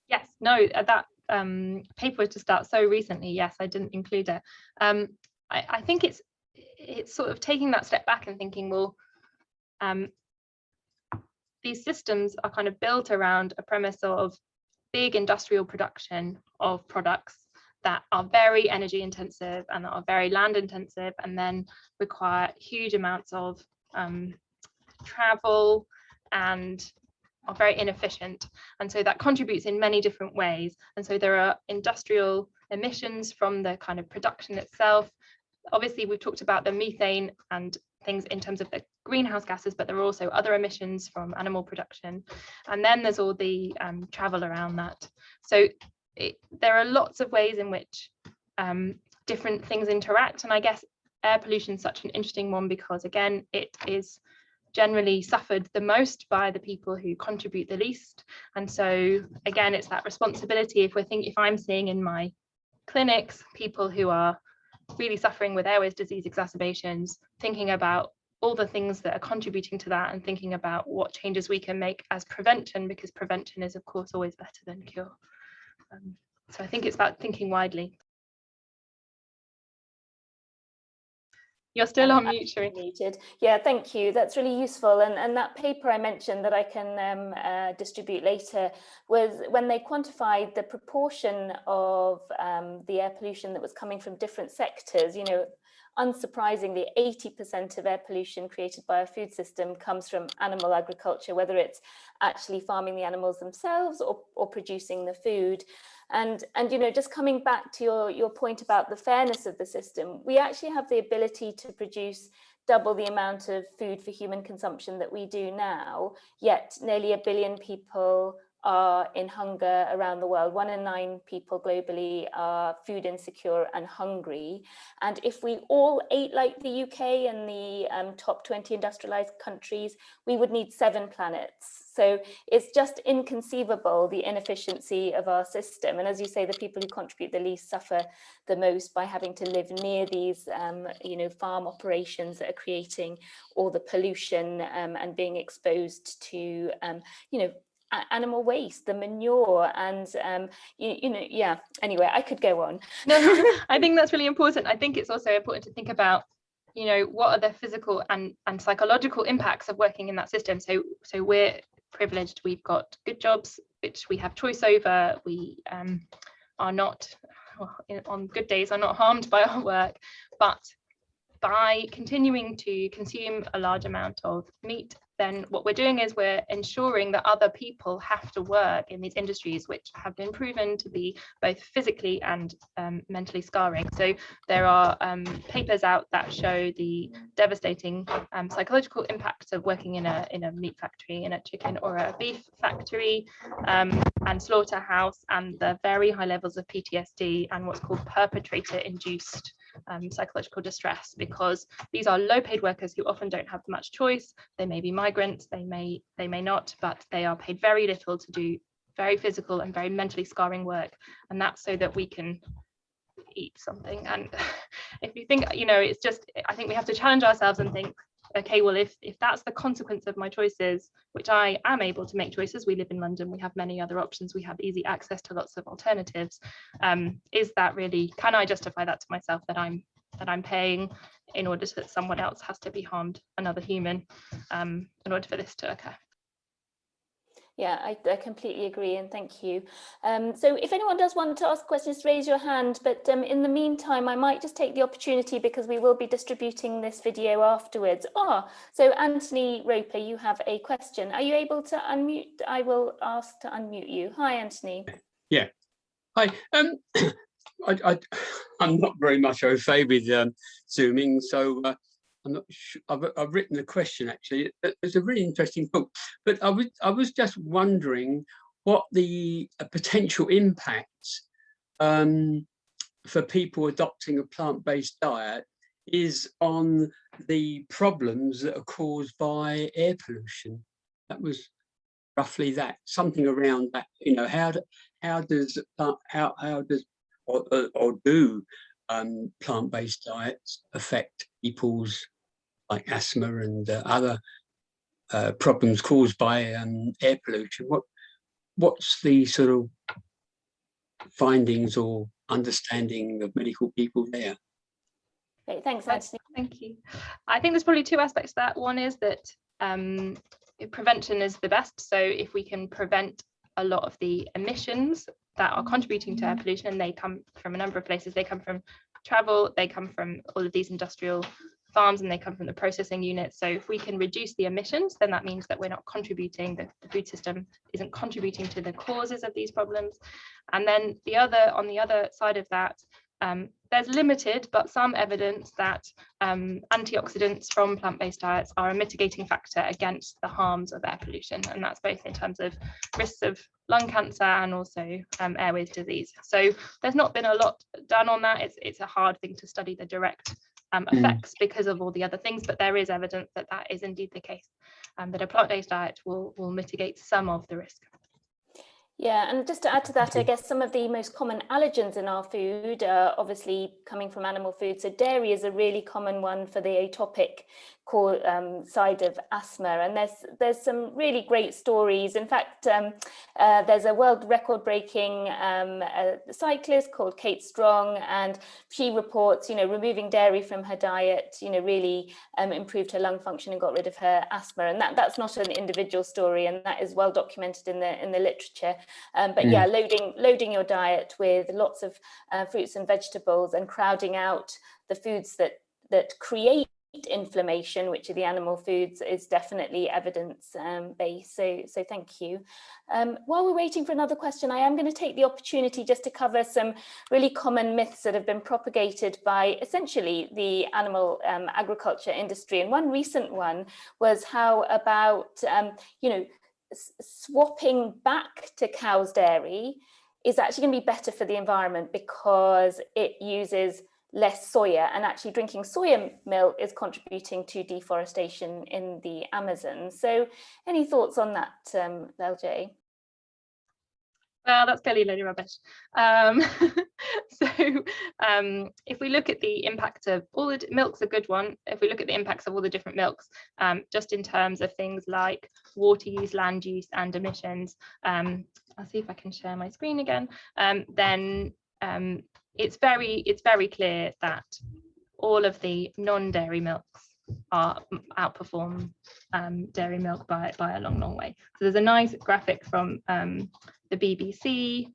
Yes, no, that paper was just out so recently. Yes, I didn't include it. I think it's sort of taking that step back and thinking, well, these systems are kind of built around a premise of big industrial production of products that are very energy intensive and that are very land intensive, and then require huge amounts of travel and are very inefficient. And so that contributes in many different ways. And so there are industrial emissions from the kind of production itself. Obviously, we've talked about the methane and things in terms of the greenhouse gases, but there are also other emissions from animal production. And then there's all the travel around that. So there are lots of ways in which different things interact. And I guess air pollution is such an interesting one because, again, it is generally suffered the most by the people who contribute the least. And so, again, it's that responsibility. If I'm seeing in my clinics people who are really suffering with airways disease exacerbations, thinking about all the things that are contributing to that and thinking about what changes we can make as prevention, because prevention is, of course, always better than cure. So I think it's about thinking widely. You're still on mute, Shireen. Muted. Yeah, thank you. That's really useful. And that paper I mentioned that I can distribute later was when they quantified the proportion of the air pollution that was coming from different sectors. You know, unsurprisingly, 80% of air pollution created by our food system comes from animal agriculture, whether it's actually farming the animals themselves or producing the food. And you know, just coming back to your point about the fairness of the system, we actually have the ability to produce double the amount of food for human consumption that we do now, yet nearly 1 billion people are in hunger around the world. 1 in 9 people globally are food insecure and hungry. And if we all ate like the UK and the top 20 industrialized countries, we would need 7 planets. So it's just inconceivable, the inefficiency of our system. And as you say, the people who contribute the least suffer the most by having to live near these farm operations that are creating all the pollution and being exposed to animal waste, the manure, and anyway, I could go on. No, I think that's really important. I think it's also important to think about, what are the physical and psychological impacts of working in that system. So we're privileged, we've got good jobs which we have choice over, we are not, on good days, are not harmed by our work, but by continuing to consume a large amount of meat, then what we're doing is we're ensuring that other people have to work in these industries which have been proven to be both physically and mentally scarring. So there are papers out that show the devastating psychological impacts of working in a meat factory, in a chicken or a beef factory and slaughterhouse, and the very high levels of PTSD and what's called perpetrator-induced psychological distress, because these are low-paid workers who often don't have much choice. They may be migrants, they may not, but they are paid very little to do very physical and very mentally scarring work, and that's so that we can eat something. And if you think, it's just, I think we have to challenge ourselves and think, okay, well, if that's the consequence of my choices, which I am able to make choices, we live in London, we have many other options, we have easy access to lots of alternatives, is that really, can I justify that to myself, that I'm paying in order that someone else has to be harmed, another human, in order for this to occur? Yeah, I completely agree, and thank you. So if anyone does want to ask questions, raise your hand, but in the meantime, I might just take the opportunity, because we will be distributing this video afterwards. So Anthony Roper, you have a question. Are you able to unmute? I will ask to unmute you. Hi, Anthony. Yeah. Hi. I'm not very much au fait with Zooming, so I'm not sure. I've written a question, actually. It's a really interesting book, but I was just wondering what the potential impacts for people adopting a plant-based diet is on the problems that are caused by air pollution. That was roughly that, something around that. How does plant-based diets affect people's like asthma and other problems caused by air pollution? What's the sort of findings or understanding of medical people there? Great, thanks, Anthony. Thank you. I think there's probably 2 aspects to that. One is that prevention is the best. So if we can prevent a lot of the emissions that are contributing to air pollution, and they come from a number of places. They come from travel, they come from all of these industrial farms, and they come from the processing units. So if we can reduce the emissions, then that means that we're not contributing, the food system isn't contributing to the causes of these problems. And then on the other side of that, there's limited but some evidence that antioxidants from plant-based diets are a mitigating factor against the harms of air pollution, and that's both in terms of risks of lung cancer and also airways disease. So there's not been a lot done on that. It's a hard thing to study the direct effects because of all the other things, but there is evidence that that is indeed the case, that a plant-based diet will mitigate some of the risk. Yeah, and just to add to that, I guess some of the most common allergens in our food are obviously coming from animal food. So dairy is a really common one for the atopic side of asthma, and there's some really great stories. In fact, there's a world record breaking cyclist called Kate Strong, and she reports, removing dairy from her diet, really improved her lung function and got rid of her asthma. And that's not an individual story, and that is well documented in the literature. But yeah, loading your diet with lots of fruits and vegetables and crowding out the foods that create inflammation, which are the animal foods, is definitely evidence based. So thank you. While we're waiting for another question, I am going to take the opportunity just to cover some really common myths that have been propagated by essentially the animal agriculture industry. And one recent one was how about swapping back to cow's dairy is actually going to be better for the environment because it uses less soya, and actually drinking soya milk is contributing to deforestation in the Amazon. So any thoughts on that, LJ? Well, that's clearly a load of rubbish. If we look at the impact of all the milk's a good one. If we look at the impacts of all the different milks, just in terms of things like water use, land use, and emissions, I'll see if I can share my screen again. Then it's very clear that all of the non-dairy milks outperform dairy milk by a long way. So there's a nice graphic from the BBC,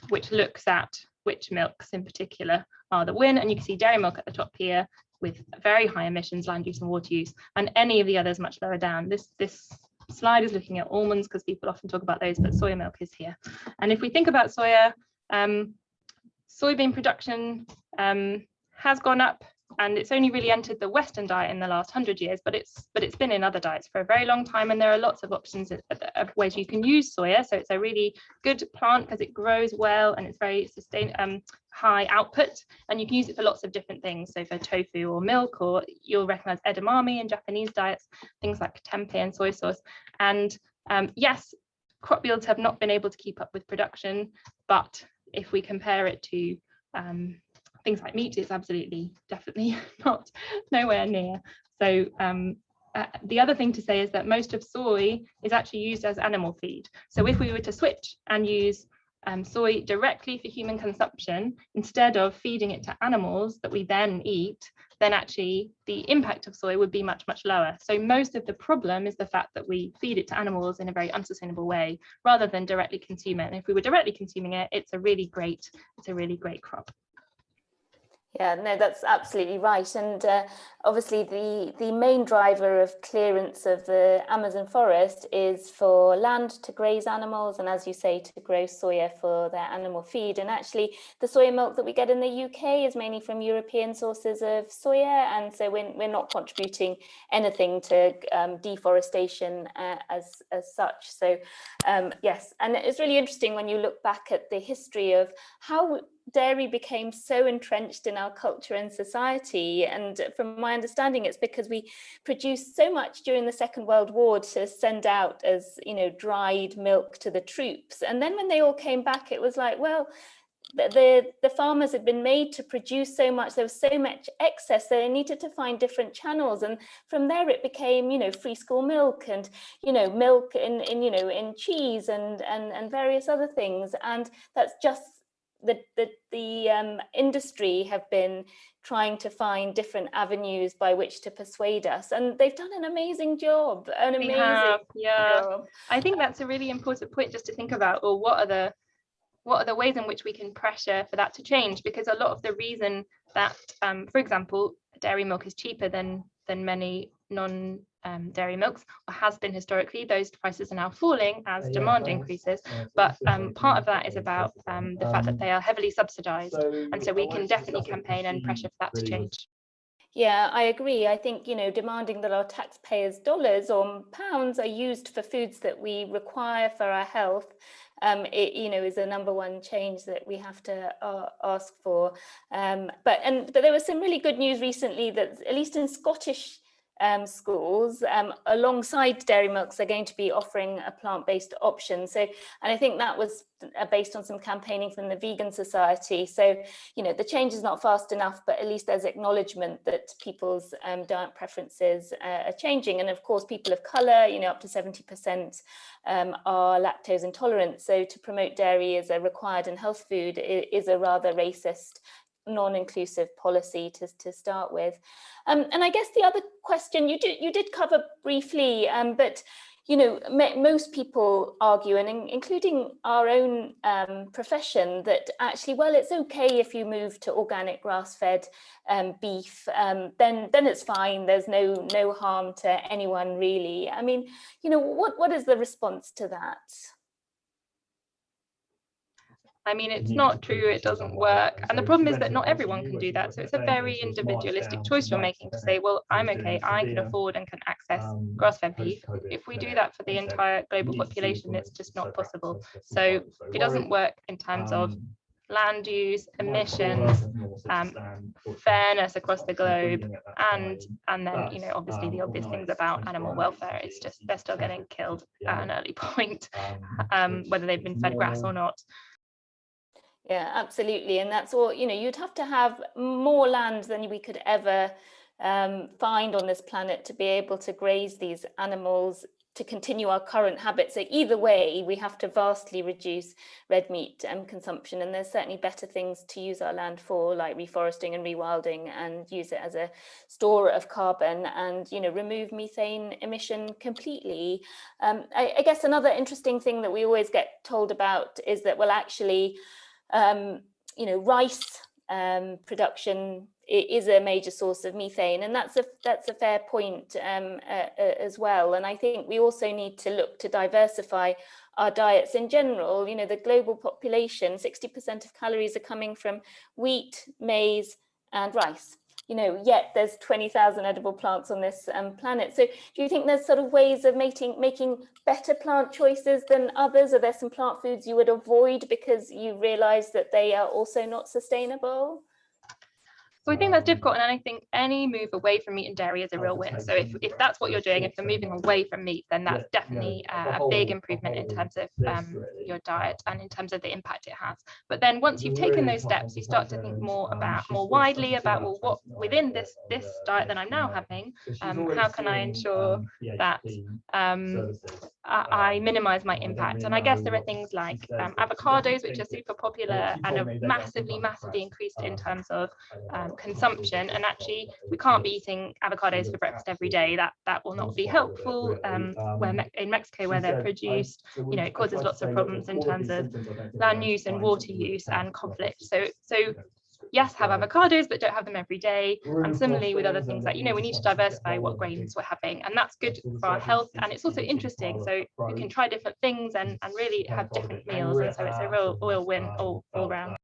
which looks at which milks in particular are the win, and you can see dairy milk at the top here with very high emissions, land use and water use, and any of the others much lower down. This slide is looking at almonds because people often talk about those, but soya milk is here. And if we think about soya, soybean production has gone up, and it's only really entered the Western diet in the last 100 years, but it's been in other diets for a very long time, and there are lots of options of ways you can use soya. So it's a really good plant because it grows well and it's very high output, and you can use it for lots of different things. So for tofu or milk, or you'll recognize edamame in Japanese diets, things like tempeh and soy sauce. And yes, crop yields have not been able to keep up with production, but if we compare it to things like meat, it's definitely nowhere near. So the other thing to say is that most of soy is actually used as animal feed. So if we were to switch and use soy directly for human consumption instead of feeding it to animals that we then eat, then actually the impact of soy would be much lower. So most of the problem is the fact that we feed it to animals in a very unsustainable way rather than directly consume it. And if we were directly consuming it, it's a really great crop. Yeah, no, that's absolutely right. And obviously the main driver of clearance of the Amazon forest is for land to graze animals, and as you say, to grow soya for their animal feed. And actually the soya milk that we get in the UK is mainly from European sources of soya, and so we're not contributing anything to deforestation as such. So yes, and it's really interesting when you look back at the history of how dairy became so entrenched in our culture and society. And from my understanding, it's because we produced so much during the Second World War to send out as, you know, dried milk to the troops. And then when they all came back, it was like, well, the farmers had been made to produce so much, there was so much excess, so they needed to find different channels. And from there it became, you know, free school milk and, you know, milk in cheese and various other things. And that's just the industry have been trying to find different avenues by which to persuade us, and they've done an amazing job. Job. I think that's a really important point just to think about. Or what are the ways in which we can pressure for that to change? Because a lot of the reason that, for example, dairy milk is cheaper than many non-dairy milks, or has been historically, those prices are now falling as demand increases. But part of that is about the fact that they are heavily subsidized, and so we can definitely campaign and pressure for that to change. Yeah, I agree. I think, you know, demanding that our taxpayers' dollars or pounds are used for foods that we require for our health, it, you know, is a #1 change that we have to ask for. But there was some really good news recently that, at least in Scottish schools, alongside dairy milks, are going to be offering a plant-based option. So, and I think that was based on some campaigning from the Vegan Society. So, you know, the change is not fast enough, but at least there's acknowledgement that people's diet preferences are changing. And of course, people of colour, you know, up to 70% are lactose intolerant. So to promote dairy as a required and health food is a rather racist, non-inclusive policy to start with. And I guess the other question you did cover briefly, but you know, most people argue, and including our own profession, that actually, well, it's okay if you move to organic grass-fed beef, then it's fine. There's no harm to anyone, really. I mean, you know, what is the response to that? I mean, it's not true, it doesn't work. And the problem is that not everyone can do that. So it's a very individualistic choice you're making to say, well, I'm okay, I can afford and can access grass-fed beef. If we do that for the entire global population, it's just not possible. So it doesn't work in terms of land use, emissions, fairness across the globe, and then, you know, obviously the obvious things about animal welfare. It's just they're still getting killed at an early point, whether they've been fed grass or not. Yeah, absolutely. And that's all, you know, you'd have to have more land than we could ever find on this planet to be able to graze these animals, to continue our current habits. So either way, we have to vastly reduce red meat consumption. And there's certainly better things to use our land for, like reforesting and rewilding, and use it as a store of carbon and, you know, remove methane emission completely. I guess another interesting thing that we always get told about is that, well, actually, you know, rice production is a major source of methane, and that's a fair point as well. And I think we also need to look to diversify our diets in general. You know, the global population, 60% of calories are coming from wheat, maize, and rice. You know, yet there's 20,000 edible plants on this planet. So do you think there's sort of ways of making better plant choices than others? Are there some plant foods you would avoid because you realize that they are also not sustainable? So I think that's difficult, and I think any move away from meat and dairy is a real win. So if that's what you're doing, if you're moving away from meat, then that's definitely a big improvement in terms of your diet and in terms of the impact it has. But then once you've taken those steps, you start to think more widely about, well, what within this diet that I'm now having, how can I ensure that I minimize my impact? And I guess there are things like avocados, which are super popular and are massively increased in terms of consumption, and actually we can't be eating avocados for breakfast every day. That will not be helpful. Where in Mexico, where they're produced, you know, it causes lots of problems in terms of land use and water use and conflict. So yes, have avocados, but don't have them every day. And similarly with other things, like, you know, we need to diversify what grains we're having, and that's good for our health. And it's also interesting, so you can try different things and really have different meals, and so it's a real win all round.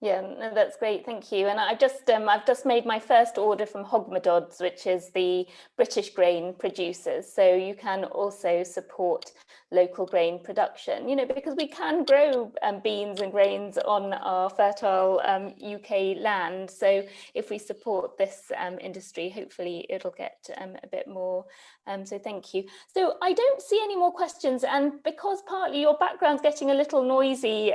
Yeah, no, that's great, thank you. And I've just made my first order from Hogmadods, which is the British grain producers. So you can also support local grain production, you know, because we can grow beans and grains on our fertile UK land. So if we support this industry, hopefully it'll get a bit more. So thank you. So I don't see any more questions, and because partly your background's getting a little noisy,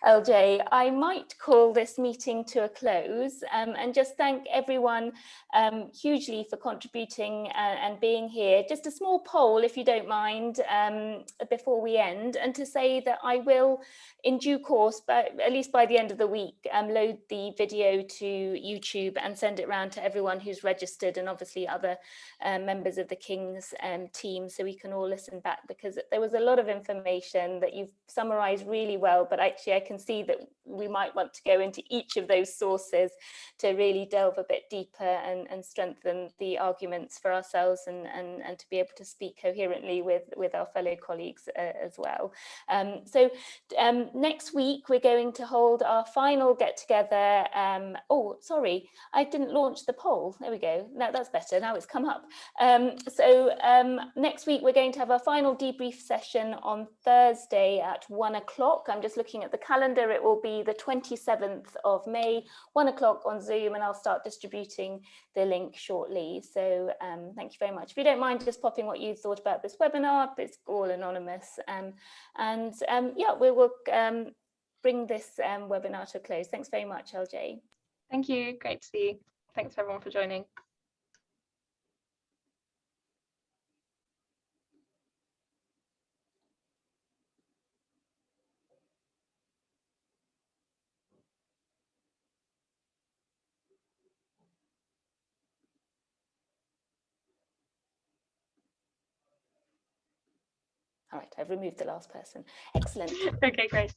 LJ, I might call this meeting to a close and just thank everyone hugely for contributing and being here. Just a small poll, if you don't mind, before we end, and to say that I will, in due course, but at least by the end of the week, load the video to YouTube and send it around to everyone who's registered, and obviously other members of the King's team, so we can all listen back, because there was a lot of information that you've summarized really well, but actually I can see that we might want to go into each of those sources to really delve a bit deeper and strengthen the arguments for ourselves, and to be able to speak coherently with our fellow colleagues as well. So next week we're going to hold our final get together. Oh, sorry, I didn't launch the poll. There we go. No, that's better. Now it's come up. Next week we're going to have our final debrief session on Thursday at 1 o'clock. I'm just looking at the calendar. It will be the 27th of May, 1 o'clock on Zoom, and I'll start distributing the link shortly. So thank you very much. If you don't mind just popping what you thought about this webinar, it's all anonymous. Yeah, we will bring this webinar to a close. Thanks very much, LJ. Thank you. Great to see you. Thanks everyone for joining. All right, I've removed the last person. Excellent. Okay, great.